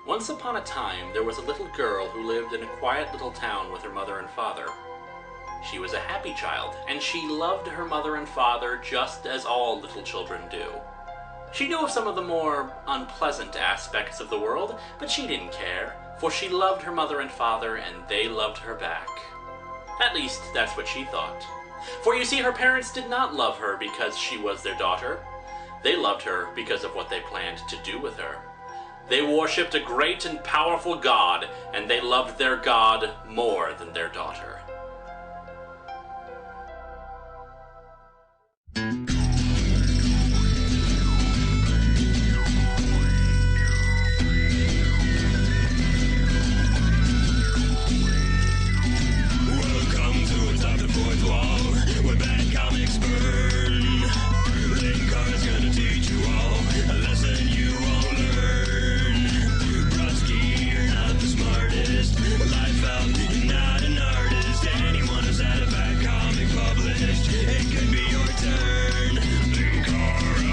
Once upon a time, there was a little girl who lived in a quiet little town with her mother and father. She was a happy child, and she loved her mother and father just as all little children do. She knew of some of the more unpleasant aspects of the world, but she didn't care, for she loved her mother and father, and they loved her back. At least, that's what she thought. For you see, her parents did not love her because she was their daughter. They loved her because of what they planned to do with her. They worshipped a great and powerful God, and they loved their God more than their daughter. Welcome to Atop the Fourth Wall, where bad comics burn. Linkar's gonna teach you all a lesson you won't learn. Brodsky, you're not the smartest. Life out, you're not an artist. Anyone who's had a bad comic published, it could be your turn. Linkara,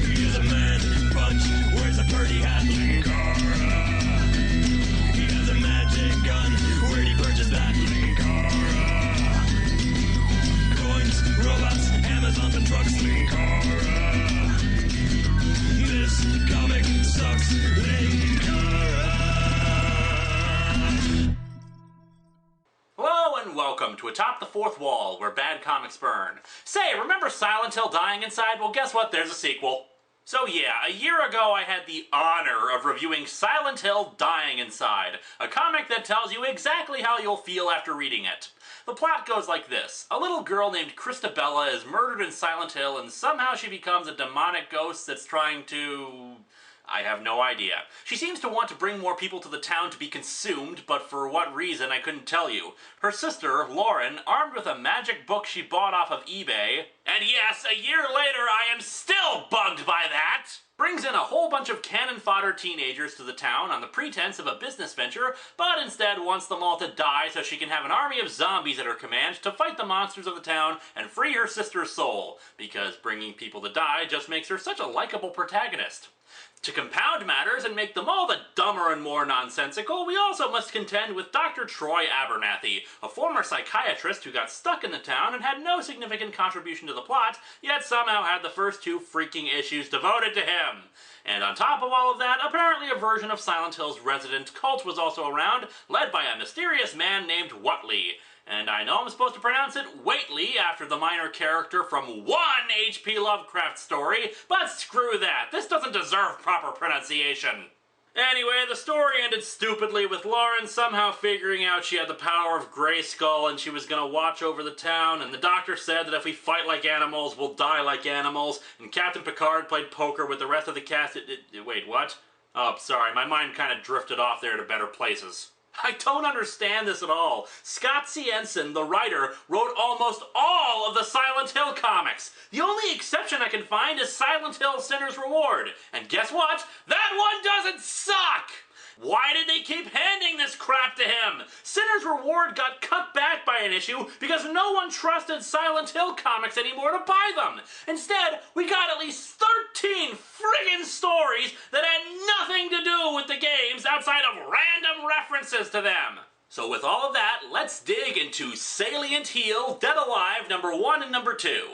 he is a man punch, wears a pretty hat. Linkara, he has a magic gun. Where'd he purchase that? Linkara, coins, robots, Amazon and trucks. Linkara, this comic sucks. Linkara. Hello and welcome to Atop the Fourth Wall, where bad comics burn. Say, remember Silent Hill Dying Inside? Well, guess what? There's a sequel. So yeah, a year ago I had the honor of reviewing Silent Hill Dying Inside, a comic that tells you exactly how you'll feel after reading it. The plot goes like this. A little girl named Christabella is murdered in Silent Hill, and somehow she becomes a demonic ghost that's trying to... I have no idea. She seems to want to bring more people to the town to be consumed, but for what reason I couldn't tell you. Her sister, Lauren, armed with a magic book she bought off of eBay, and yes, a year later I am still bugged by that, brings in a whole bunch of cannon fodder teenagers to the town on the pretense of a business venture, but instead wants them all to die so she can have an army of zombies at her command to fight the monsters of the town and free her sister's soul, because bringing people to die just makes her such a likable protagonist. To compound matters and make them all the dumber and more nonsensical, we also must contend with Dr. Troy Abernathy, a former psychiatrist who got stuck in the town and had no significant contribution to the plot, yet somehow had the first two freaking issues devoted to him. And on top of all of that, apparently a version of Silent Hill's resident cult was also around, led by a mysterious man named Whatley. And I know I'm supposed to pronounce it Waitley after the minor character from one H.P. Lovecraft story, but screw that. This doesn't deserve proper pronunciation. Anyway, the story ended stupidly with Lauren somehow figuring out she had the power of Grayskull and she was gonna watch over the town, and the doctor said that if we fight like animals, we'll die like animals, and Captain Picard played poker with the rest of the cast. Wait, what? Oh, sorry, my mind kind of drifted off there to better places. I don't understand this at all. Scott C. Ensign, the writer, wrote almost all of the Silent Hill comics. The only exception I can find is Silent Hill Sinner's Reward. And guess what? That one doesn't suck! Why did they keep handing this crap to him? Sinner's Reward got cut back by an issue because no one trusted Silent Hill comics anymore to buy them. Instead, we got at least 13 friggin' stories that had nothing to do with the games outside of random references to them. So with all of that, let's dig into Salient Heal, Dead Alive, number 1 and number 2.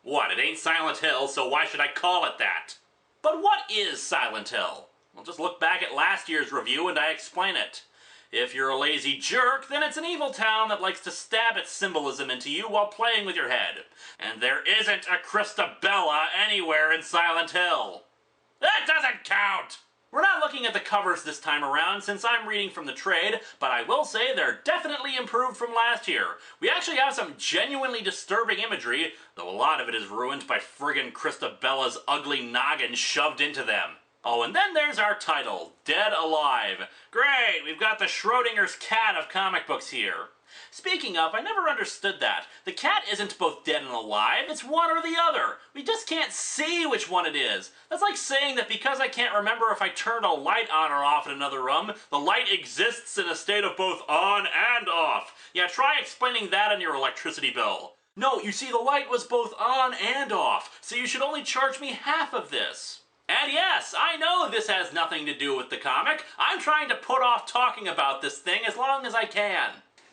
What, it ain't Silent Hill, so why should I call it that? But what is Silent Hill? Well, just look back at last year's review and I explain it. If you're a lazy jerk, then it's an evil town that likes to stab its symbolism into you while playing with your head. And there isn't a Christabella anywhere in Silent Hill. That doesn't count! We're not looking at the covers this time around since I'm reading from the trade, but I will say they're definitely improved from last year. We actually have some genuinely disturbing imagery, though a lot of it is ruined by friggin' Christabella's ugly noggin shoved into them. Oh, and then there's our title, Dead Alive. Great, we've got the Schrodinger's cat of comic books here. Speaking of, I never understood that. The cat isn't both dead and alive, it's one or the other. We just can't see which one it is. That's like saying that because I can't remember if I turned a light on or off in another room, the light exists in a state of both on and off. Yeah, try explaining that on your electricity bill. No, you see, the light was both on and off, so you should only charge me half of this. And yes, I know know this has nothing to do with the comic. I'm trying to put off talking about this thing as long as I can.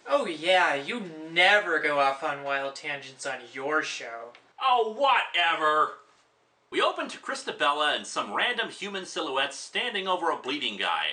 Oh yeah, you never go off on wild tangents on your show. Oh, whatever. We open to Christabella and some random human silhouettes standing over a bleeding guy.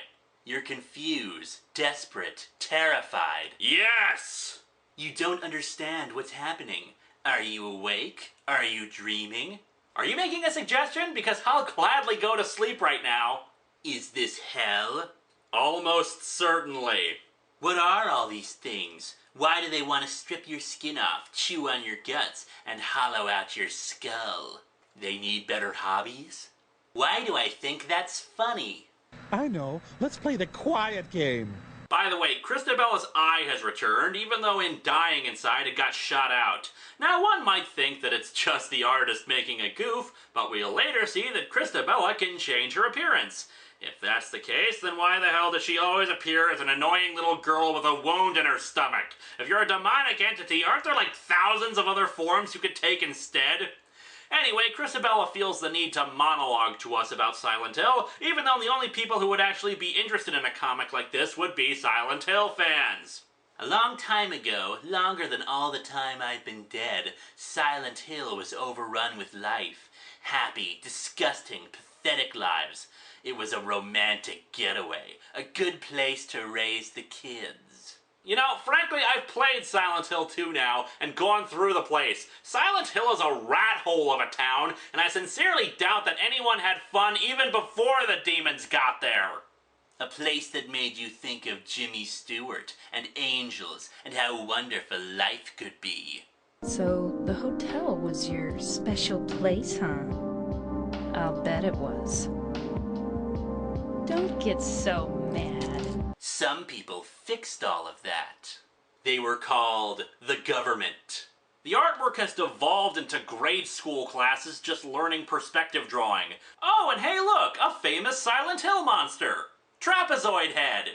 You're confused, desperate, terrified. Yes! You don't understand what's happening. Are you awake? Are you dreaming? Are you making a suggestion? Because I'll gladly go to sleep right now. Is this hell? Almost certainly. What are all these things? Why do they want to strip your skin off, chew on your guts, and hollow out your skull? They need better hobbies? Why do I think that's funny? I know. Let's play the quiet game. By the way, Christabella's eye has returned, even though in dying inside it got shot out. Now one might think that it's just the artist making a goof, but we'll later see that Christabella can change her appearance. If that's the case, then why the hell does she always appear as an annoying little girl with a wound in her stomach? If you're a demonic entity, aren't there like thousands of other forms you could take instead? Anyway, Christabella feels the need to monologue to us about Silent Hill, even though the only people who would actually be interested in a comic like this would be Silent Hill fans. A long time ago, longer than all the time I've been dead, Silent Hill was overrun with life. Happy, disgusting, pathetic lives. It was a romantic getaway, a good place to raise the kids. You know, frankly, I've played Silent Hill 2 now and gone through the place. Silent Hill is a rat hole of a town, and I sincerely doubt that anyone had fun even before the demons got there. A place that made you think of Jimmy Stewart and angels and how wonderful life could be. So the hotel was your special place, huh? I'll bet it was. Don't get so mad. Some people fixed all of that. They were called the government. The artwork has devolved into grade school classes just learning perspective drawing. Oh, and hey look, a famous Silent Hill monster. Trapezoid head.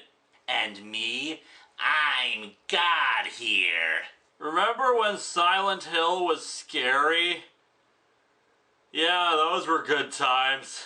And me, I'm God here. Remember when Silent Hill was scary? Yeah, those were good times.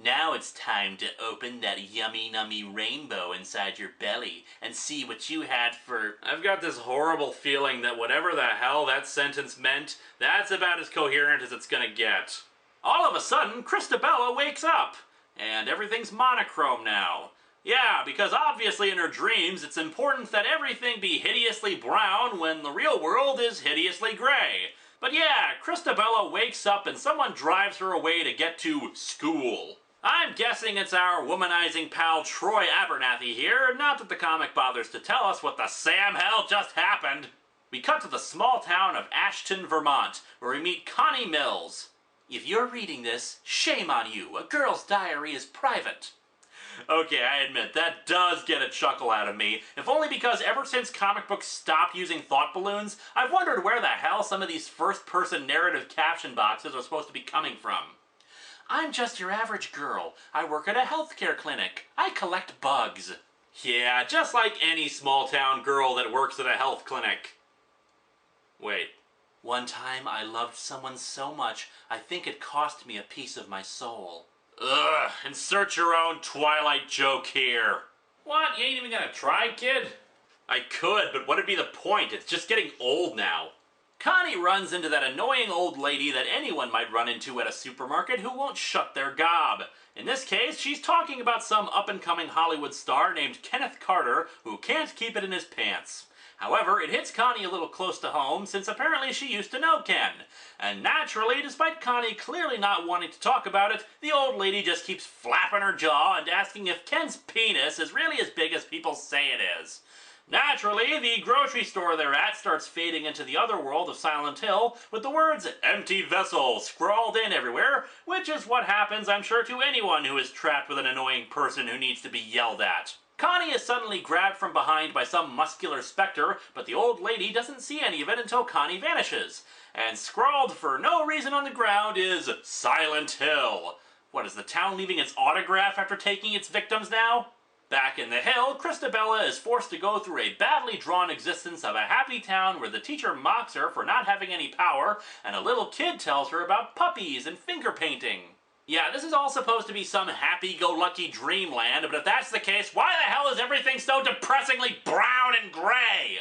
Now it's time to open that yummy nummy rainbow inside your belly and see what you had for... I've got this horrible feeling that whatever the hell that sentence meant, that's about as coherent as it's gonna get. All of a sudden, Christabella wakes up, and everything's monochrome now. Yeah, because obviously in her dreams it's important that everything be hideously brown when the real world is hideously gray. But yeah, Christabella wakes up and someone drives her away to get to school. I'm guessing it's our womanizing pal Troy Abernathy here, not that the comic bothers to tell us what the Sam hell just happened. We cut to the small town of Ashton, Vermont, where we meet Connie Mills. If you're reading this, shame on you. A girl's diary is private. Okay, I admit, that does get a chuckle out of me, if only because ever since comic books stopped using thought balloons, I've wondered where the hell some of these first-person narrative caption boxes are supposed to be coming from. I'm just your average girl. I work at a healthcare clinic. I collect bugs. Yeah, just like any small-town girl that works at a health clinic. Wait. One time I loved someone so much, I think it cost me a piece of my soul. Ugh, insert your own Twilight joke here. What, you ain't even gonna try, kid? I could, but what'd be the point? It's just getting old now. Connie runs into that annoying old lady that anyone might run into at a supermarket who won't shut their gob. In this case, she's talking about some up-and-coming Hollywood star named Kenneth Carter who can't keep it in his pants. However, it hits Connie a little close to home since apparently she used to know Ken. And naturally, despite Connie clearly not wanting to talk about it, the old lady just keeps flapping her jaw and asking if Ken's penis is really as big as people say it is. Naturally, the grocery store they're at starts fading into the other world of Silent Hill with the words "empty vessel" scrawled in everywhere, which is what happens, I'm sure, to anyone who is trapped with an annoying person who needs to be yelled at. Connie is suddenly grabbed from behind by some muscular specter, but the old lady doesn't see any of it until Connie vanishes. And scrawled for no reason on the ground is Silent Hill. What, is the town leaving its autograph after taking its victims now? Back in the hill, Christabella is forced to go through a badly drawn existence of a happy town where the teacher mocks her for not having any power, and a little kid tells her about puppies and finger painting. Yeah, this is all supposed to be some happy-go-lucky dreamland, but if that's the case, why the hell is everything so depressingly brown and gray?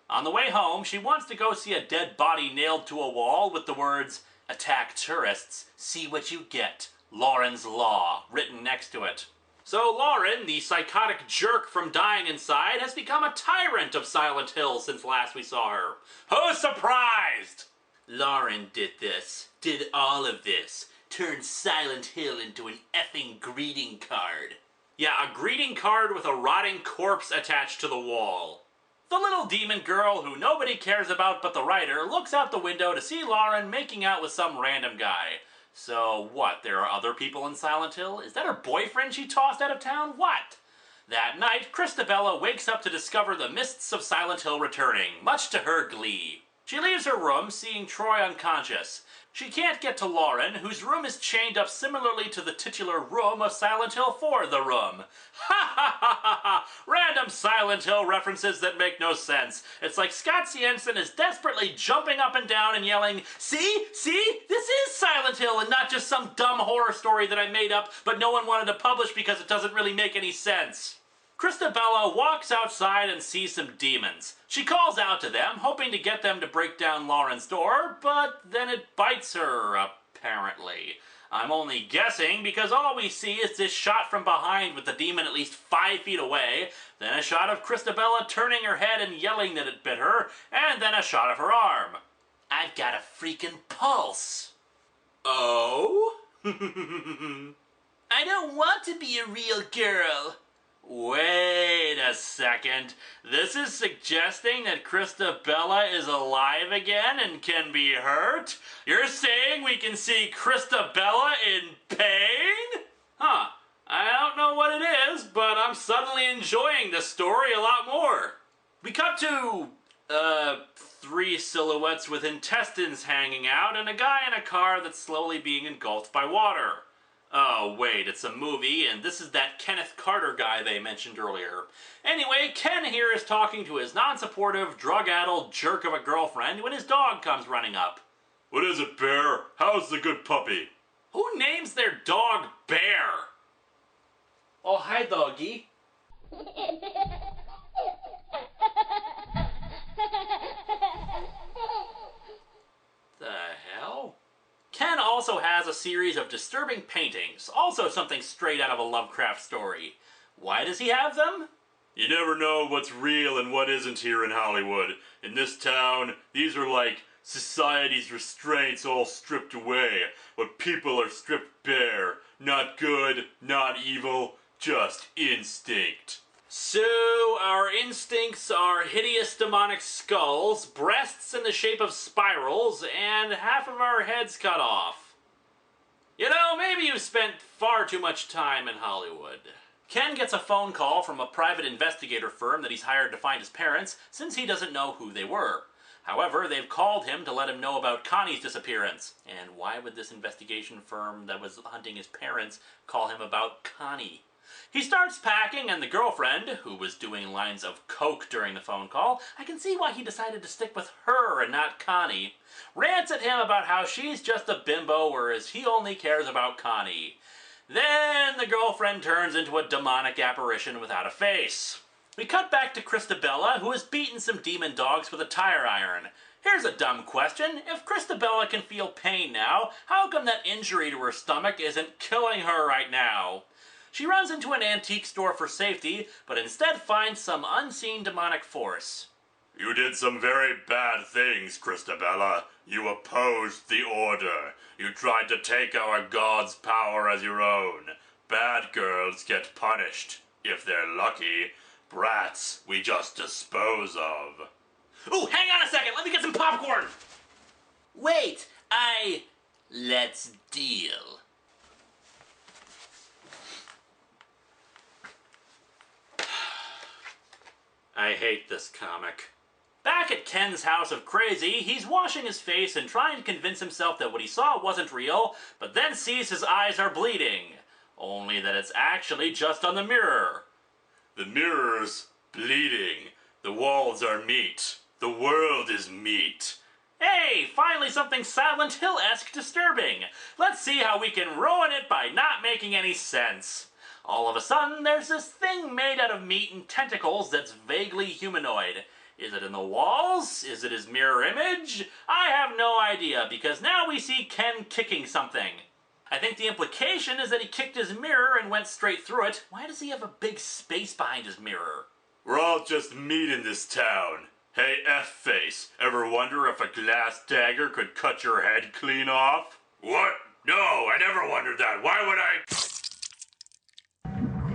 On the way home, she wants to go see a dead body nailed to a wall with the words, "Attack tourists, see what you get, Lauren's Law," written next to it. So Lauren, the psychotic jerk from Dying Inside, has become a tyrant of Silent Hill since last we saw her. Who's surprised? Lauren did this, did all of this, turned Silent Hill into an effing greeting card. Yeah, a greeting card with a rotting corpse attached to the wall. The little demon girl who nobody cares about but the writer looks out the window to see Lauren making out with some random guy. So what, there are other people in Silent Hill? Is that her boyfriend she tossed out of town? What? That night, Christabella wakes up to discover the mists of Silent Hill returning, much to her glee. She leaves her room, seeing Troy unconscious. She can't get to Lauren, whose room is chained up similarly to the titular room of Silent Hill 4, The Room. Ha ha ha ha ha! Random Silent Hill references that make no sense. It's like Scott Siensen is desperately jumping up and down and yelling, "See? See? This is Silent Hill and not just some dumb horror story that I made up but no one wanted to publish because it doesn't really make any sense." Christabella walks outside and sees some demons. She calls out to them, hoping to get them to break down Lauren's door, but then it bites her, apparently. I'm only guessing because all we see is this shot from behind with the demon at least 5 feet away, then a shot of Christabella turning her head and yelling that it bit her, and then a shot of her arm. I've got a freaking pulse. Oh? I don't want to be a real girl. Wait a second. This is suggesting that Christabella is alive again and can be hurt? You're saying we can see Christabella in pain? Huh. I don't know what it is, but I'm suddenly enjoying this story a lot more. We cut to, 3 silhouettes with intestines hanging out and a guy in a car that's slowly being engulfed by water. Oh, wait, it's a movie, and this is that Kenneth Carter guy they mentioned earlier. Anyway, Ken here is talking to his non-supportive, drug-addled jerk of a girlfriend when his dog comes running up. What is it, Bear? How's the good puppy? Who names their dog Bear? Oh, hi, doggy. The hell? Ken also has a series of disturbing paintings, also something straight out of a Lovecraft story. Why does he have them? You never know what's real and what isn't here in Hollywood. In this town, these are like society's restraints all stripped away, but people are stripped bare. Not good, not evil, just instinct. So, our instincts are hideous demonic skulls, breasts in the shape of spirals, and half of our heads cut off. You know, maybe you've spent far too much time in Hollywood. Ken gets a phone call from a private investigator firm that he's hired to find his parents, since he doesn't know who they were. However, they've called him to let him know about Connie's disappearance. And why would this investigation firm that was hunting his parents call him about Connie? He starts packing, and the girlfriend, who was doing lines of coke during the phone call, I can see why he decided to stick with her and not Connie, rants at him about how she's just a bimbo, whereas he only cares about Connie. Then the girlfriend turns into a demonic apparition without a face. We cut back to Christabella, who has beaten some demon dogs with a tire iron. Here's a dumb question. If Christabella can feel pain now, how come that injury to her stomach isn't killing her right now? She runs into an antique store for safety, but instead finds some unseen demonic force. You did some very bad things, Christabella. You opposed the order. You tried to take our god's power as your own. Bad girls get punished. If they're lucky, brats we just dispose of. Ooh, hang on a second, let me get some popcorn! Wait, let's deal. I hate this comic. Back at Ken's house of crazy, he's washing his face and trying to convince himself that what he saw wasn't real, but then sees his eyes are bleeding. Only that it's actually just on the mirror. The mirror's bleeding. The walls are meat. The world is meat. Hey, finally something Silent Hill-esque disturbing. Let's see how we can ruin it by not making any sense. All of a sudden, there's this thing made out of meat and tentacles that's vaguely humanoid. Is it in the walls? Is it his mirror image? I have no idea, because now we see Ken kicking something. I think the implication is that he kicked his mirror and went straight through it. Why does he have a big space behind his mirror? We're all just meat in this town. Hey, F-face, ever wonder if a glass dagger could cut your head clean off? What? No, I never wondered that. Why would I?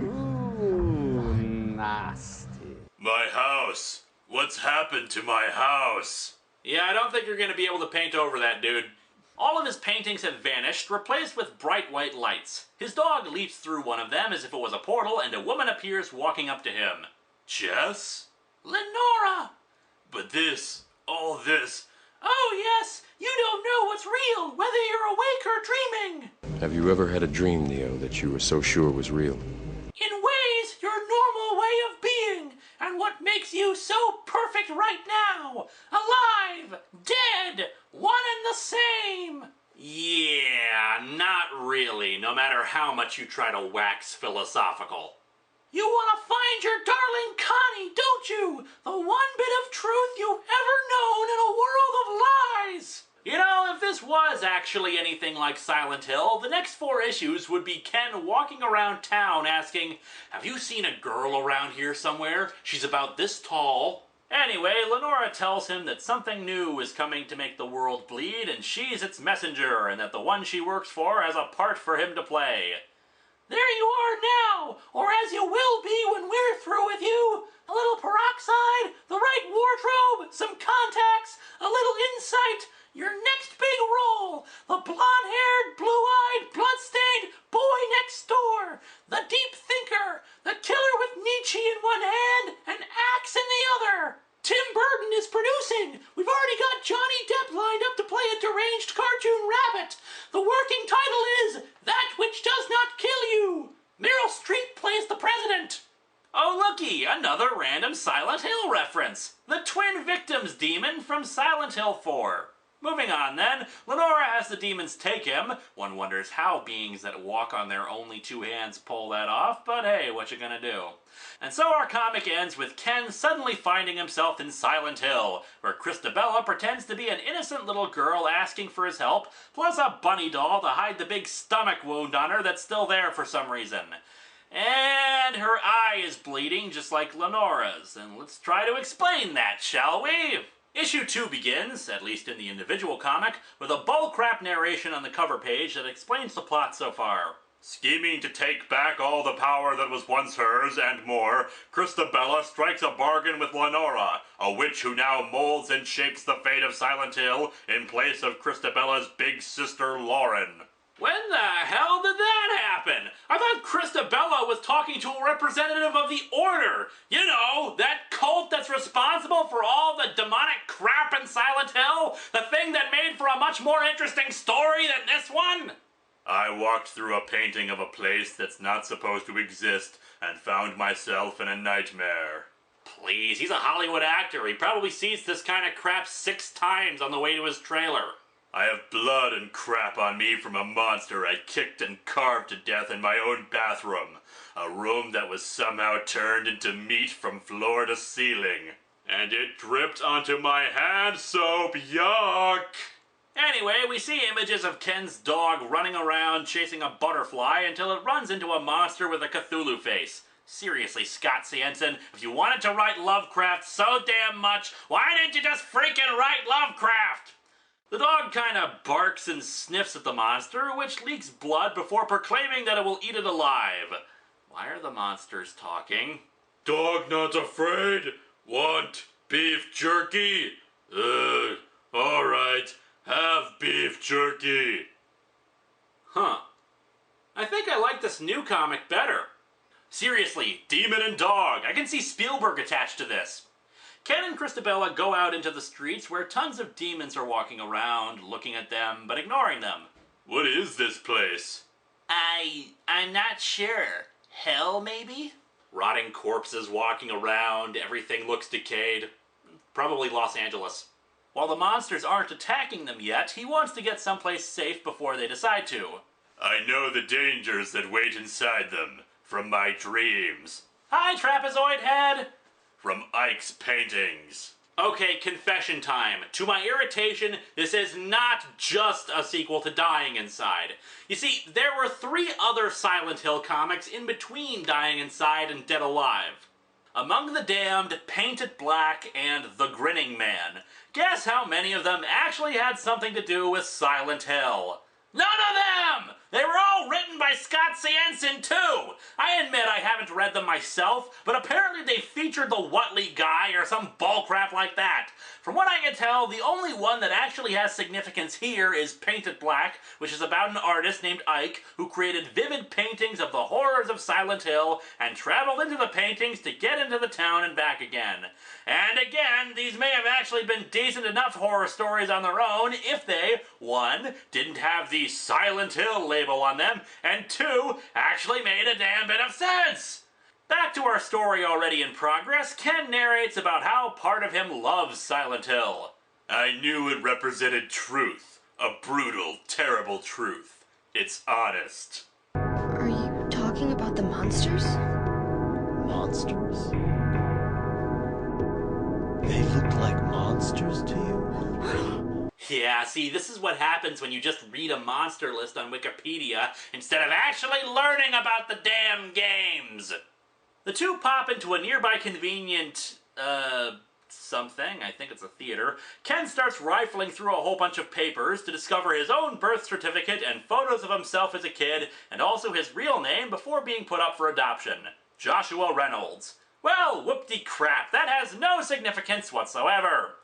Ooh, nasty. My house. What's happened to my house? Yeah, I don't think you're going to be able to paint over that, dude. All of his paintings have vanished, replaced with bright white lights. His dog leaps through one of them as if it was a portal, and a woman appears walking up to him. Jess? Lenora! But this, all this... Oh yes, you don't know what's real, whether you're awake or dreaming. Have you ever had a dream, Neo, that you were so sure was real? In ways, your normal way of being, and what makes you so perfect right now. Alive, dead, one and the same. Yeah, not really, no matter how much you try to wax philosophical. You want to find your darling Connie, don't you? The one bit of truth you've ever known in a world of lies. You know, if this was actually anything like Silent Hill, the next 4 issues would be Ken walking around town asking, have you seen a girl around here somewhere? She's about this tall. Anyway, Lenora tells him that something new is coming to make the world bleed, and she's its messenger, and that the one she works for has a part for him to play. There you are now, or as you will be when we're through with you. A little peroxide, the right wardrobe, some contacts, a little insight. Your next big role, the blonde-haired, blue-eyed, blood-stained boy next door, the deep thinker, the killer with Nietzsche in one hand and Axe in the other. Tim Burton is producing. We've already got Johnny Depp lined up to play a deranged cartoon rabbit. The working title is That Which Does Not Kill You. Meryl Streep plays the president. Oh, looky, another random Silent Hill reference. The twin victims demon from Silent Hill 4. Moving on then, Lenora has the demons take him. One wonders how beings that walk on their only 2 hands pull that off, but hey, what you gonna do? And so our comic ends with Ken suddenly finding himself in Silent Hill, where Christabella pretends to be an innocent little girl asking for his help, plus a bunny doll to hide the big stomach wound on her that's still there for some reason. And her eye is bleeding just like Lenora's, and let's try to explain that, shall we? Issue 2 begins, at least in the individual comic, with a bullcrap narration on the cover page that explains the plot so far. Scheming to take back all the power that was once hers and more, Christabella strikes a bargain with Lenora, a witch who now molds and shapes the fate of Silent Hill in place of Christabella's big sister Lauren. When the hell did that happen? I thought Christabella was talking to a representative of the Order. You know, that cult that's responsible for all the demonic crap in Silent Hill? The thing that made for a much more interesting story than this one? I walked through a painting of a place that's not supposed to exist and found myself in a nightmare. Please, he's a Hollywood actor. He probably sees this kind of crap 6 times on the way to his trailer. I have blood and crap on me from a monster I kicked and carved to death in my own bathroom. A room that was somehow turned into meat from floor to ceiling. And it dripped onto my hand soap, yuck! Anyway, we see images of Ken's dog running around chasing a butterfly until it runs into a monster with a Cthulhu face. Seriously, Scott Siensen, if you wanted to write Lovecraft so damn much, why didn't you just freaking write Lovecraft? The dog kinda barks and sniffs at the monster, which leaks blood before proclaiming that it will eat it alive. Why are the monsters talking? Dog not afraid? Want beef jerky? Alright, have beef jerky. Huh. I think I like this new comic better. Seriously, demon and dog. I can see Spielberg attached to this. Ken and Christabella go out into the streets where tons of demons are walking around, looking at them, but ignoring them. What is this place? I'm not sure. Hell, maybe? Rotting corpses walking around, everything looks decayed. Probably Los Angeles. While the monsters aren't attacking them yet, he wants to get someplace safe before they decide to. I know the dangers that wait inside them, from my dreams. Hi, Trapezoid Head! From Ike's paintings. Okay, confession time. To my irritation, this is not just a sequel to Dying Inside. You see, there were 3 other Silent Hill comics in between Dying Inside and Dead Alive. Among the Damned, Painted Black, and The Grinning Man. Guess how many of them actually had something to do with Silent Hill? None of them! They were all written by Scott Ciensin, too! I admit I haven't read them myself, but apparently they featured the Whatley guy or some bullcrap like that. From what I can tell, the only one that actually has significance here is Painted Black, which is about an artist named Ike who created vivid paintings of the horrors of Silent Hill and traveled into the paintings to get into the town and back again. And again, these may have actually been decent enough horror stories on their own if they, 1, didn't have the Silent Hill label on them, and 2, actually made a damn bit of sense! Back to our story already in progress, Ken narrates about how part of him loves Silent Hill. I knew it represented truth. A brutal, terrible truth. It's honest. Are you talking about the monsters? Monsters? They looked like monsters to you? Yeah, see, this is what happens when you just read a monster list on Wikipedia instead of actually learning about the damn games. The two pop into a nearby convenient, something, I think it's a theater. Ken starts rifling through a whole bunch of papers to discover his own birth certificate and photos of himself as a kid, and also his real name before being put up for adoption. Joshua Reynolds. Well, whoop-de-crap, that has no significance whatsoever.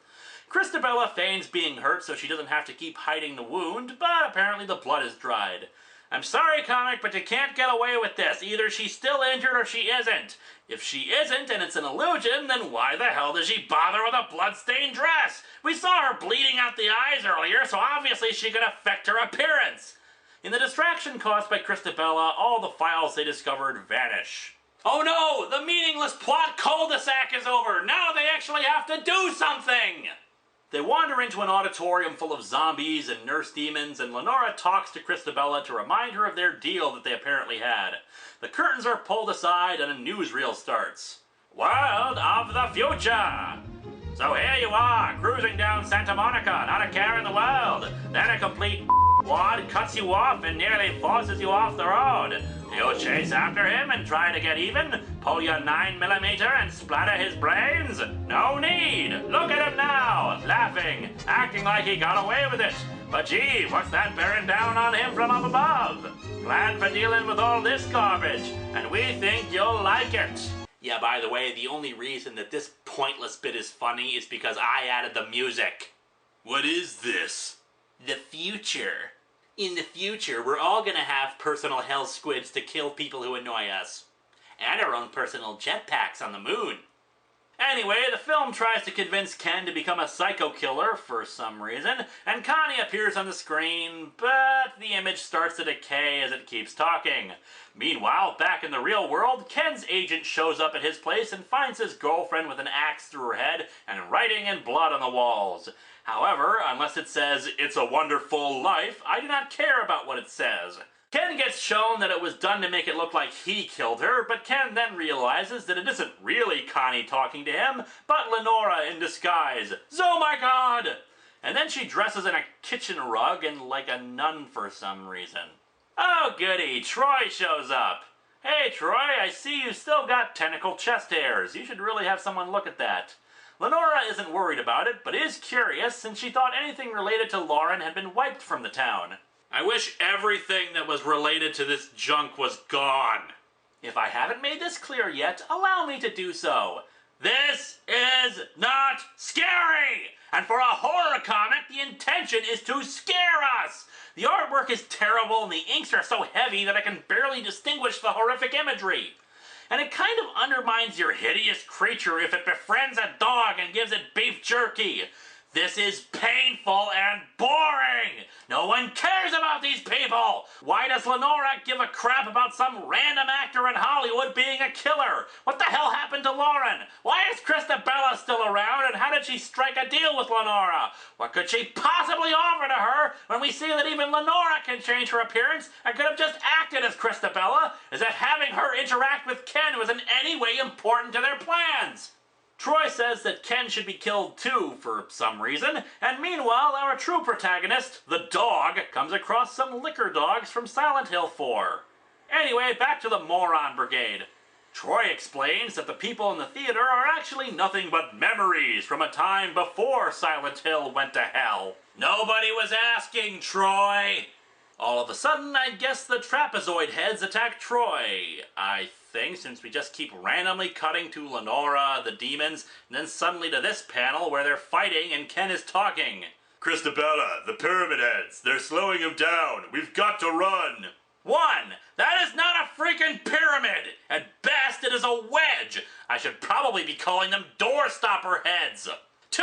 Christabella feigns being hurt so she doesn't have to keep hiding the wound, but apparently the blood is dried. I'm sorry, comic, but you can't get away with this. Either she's still injured or she isn't. If she isn't and it's an illusion, then why the hell does she bother with a blood-stained dress? We saw her bleeding out the eyes earlier, so obviously she could affect her appearance. In the distraction caused by Christabella, all the files they discovered vanish. Oh no! The meaningless plot cul-de-sac is over! Now they actually have to do something! They wander into an auditorium full of zombies and nurse demons, and Lenora talks to Christabella to remind her of their deal that they apparently had. The curtains are pulled aside and a newsreel starts. World of the future! So here you are, cruising down Santa Monica, not a care in the world. Then a complete wad cuts you off and nearly forces you off the road. Do you chase after him and try to get even? Pull your 9mm and splatter his brains? No need! Look at him now, laughing, acting like he got away with it. But gee, what's that bearing down on him from up above? Plan for dealing with all this garbage, and we think you'll like it. Yeah, by the way, the only reason that this pointless bit is funny is because I added the music. What is this? The future. In the future, we're all gonna have personal hell squids to kill people who annoy us. And our own personal jetpacks on the moon. Anyway, the film tries to convince Ken to become a psycho killer for some reason, and Connie appears on the screen, but the image starts to decay as it keeps talking. Meanwhile, back in the real world, Ken's agent shows up at his place and finds his girlfriend with an axe through her head and writing in blood on the walls. However, unless it says, "It's a wonderful life," I do not care about what it says. Ken gets shown that it was done to make it look like he killed her, but Ken then realizes that it isn't really Connie talking to him, but Lenora in disguise. Oh my god! And then she dresses in a kitchen rug and like a nun for some reason. Oh goody, Troy shows up. Hey Troy, I see you still got tentacle chest hairs. You should really have someone look at that. Lenora isn't worried about it, but is curious since she thought anything related to Lauren had been wiped from the town. I wish everything that was related to this junk was gone. If I haven't made this clear yet, allow me to do so. This is not scary! And for a horror comic, the intention is to scare us! The artwork is terrible and the inks are so heavy that I can barely distinguish the horrific imagery. And it kind of undermines your hideous creature if it befriends a dog and gives it beef jerky. This is painful and boring! No one cares about these people! Why does Lenora give a crap about some random actor in Hollywood Hollywood being a killer? What the hell happened to Lauren? Why is Christabella still around, and how did she strike a deal with Lenora? What could she possibly offer to her when we see that even Lenora can change her appearance and could have just acted as Christabella, as if having her interact with Ken was in any way important to their plans? Troy says that Ken should be killed too for some reason, and meanwhile our true protagonist, the dog, comes across some liquor dogs from Silent Hill 4. Anyway, back to the moron brigade. Troy explains that the people in the theater are actually nothing but memories from a time before Silent Hill went to hell. Nobody was asking, Troy! All of a sudden, I guess the trapezoid heads attack Troy. I think, since we just keep randomly cutting to Lenora, the demons, and then suddenly to this panel where they're fighting and Ken is talking. Christabella, the pyramid heads, they're slowing him down. We've got to run. 1. That is not a freaking pyramid! At best, it is a wedge! I should probably be calling them doorstopper heads! 2.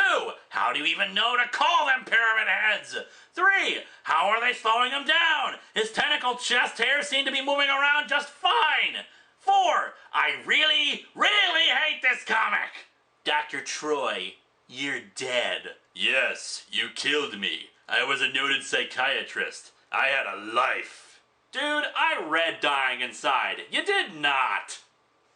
How do you even know to call them pyramid heads? 3. How are they slowing him down? His tentacle chest hairs seem to be moving around just fine! 4. I really, really hate this comic! Dr. Troy, you're dead. Yes, you killed me. I was a noted psychiatrist. I had a life. Dude, I read Dying Inside. You did not.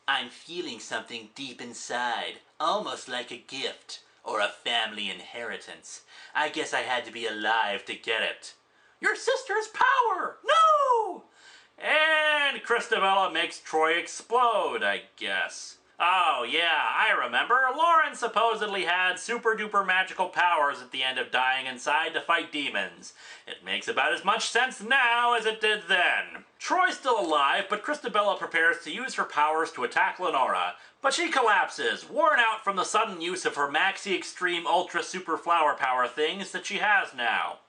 I'm feeling something deep inside, almost like a gift, or a family inheritance. I guess I had to be alive to get it. Your sister's power! No! And Christabella makes Troy explode, I guess. Oh yeah, I remember. Lauren supposedly had super duper magical powers at the end of Dying Inside to fight demons. It makes about as much sense now as it did then. Troy's still alive, but Christabella prepares to use her powers to attack Lenora. But she collapses, worn out from the sudden use of her Maxi Extreme Ultra Super Flower Power things that she has now.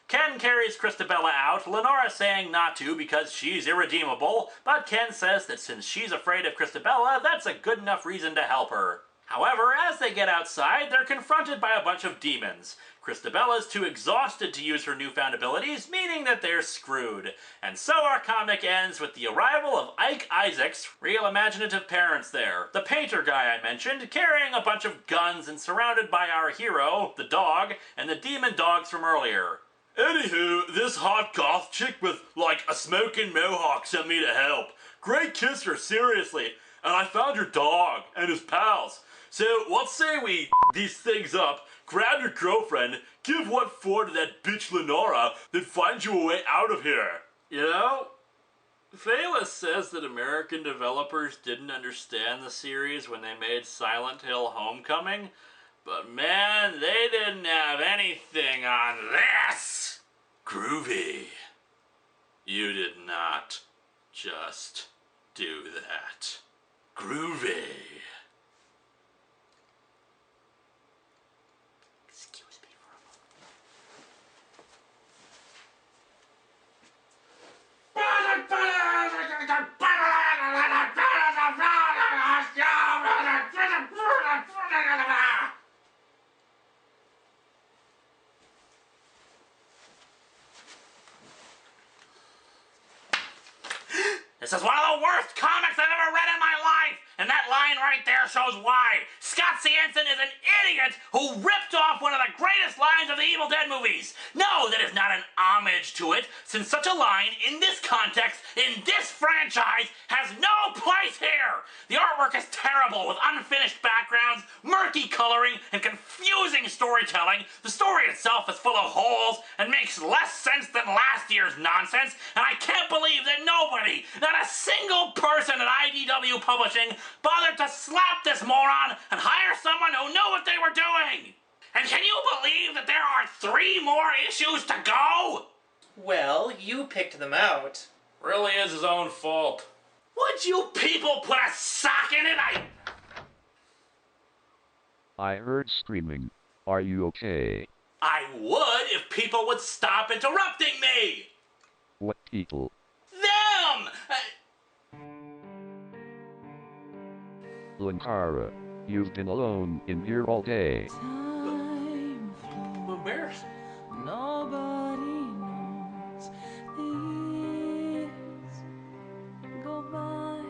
Ken carries Christabella out, Lenora saying not to because she's irredeemable, but Ken says that since she's afraid of Christabella, that's a good enough reason to help her. However, as they get outside, they're confronted by a bunch of demons. Christabella's too exhausted to use her newfound abilities, meaning that they're screwed. And so our comic ends with the arrival of Ike Isaac's real imaginative parents there. The painter guy I mentioned, carrying a bunch of guns and surrounded by our hero, the dog, and the demon dogs from earlier. Anywho, this hot goth chick with, like, a smoking mohawk sent me to help. Great kisser, seriously. And I found your dog and his pals. So, let's say we these things up, grab your girlfriend, give what for to that bitch Lenora, then find you a way out of here. You know, Phalis says that American developers didn't understand the series when they made Silent Hill Homecoming, but man, they didn't have anything on this! Groovy. You did not just do that. Groovy. Excuse me for a moment. This is one of the worst comics I've ever read in my life! And that line right there shows why. Scott Sanson is an idiot who ripped off one of the greatest lines of the Evil Dead movies. No, that is not an homage to it, since such a line, in this context, in this franchise, has no place here. The artwork is terrible, with unfinished backgrounds, murky coloring, and confusing storytelling. The story itself is full of holes and makes less sense than last year's nonsense, and I can't believe that nobody, not a single person at IDW Publishing, bothered to slap this moron and hire someone who knew what they were doing! And can you believe that there are 3 more issues to go? Well, you picked them out. Really is his own fault. Would you people put a sock in it? I heard screaming. Are you okay? I would if people would stop interrupting me! What people? Them! Lankara, you've been alone in here all day. But where? Nobody knows this. Go by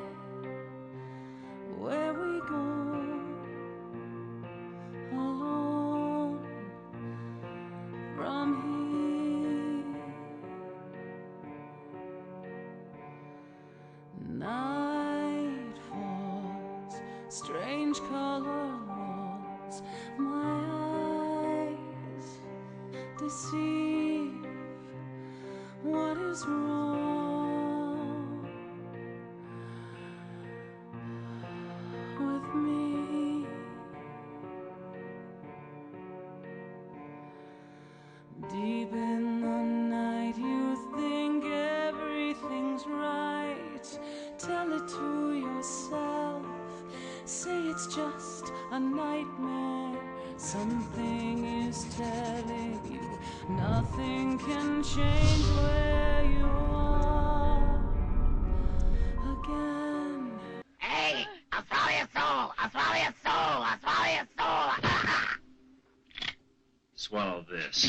strange color walls. My eyes deceive. What is wrong with me? Deep in the night you think everything's right. Tell it to yourself. Say it's just a nightmare. Something is telling you nothing can change where you are again. Hey, I'll swallow your soul. I'll swallow your soul. I'll swallow your soul. Swallow this.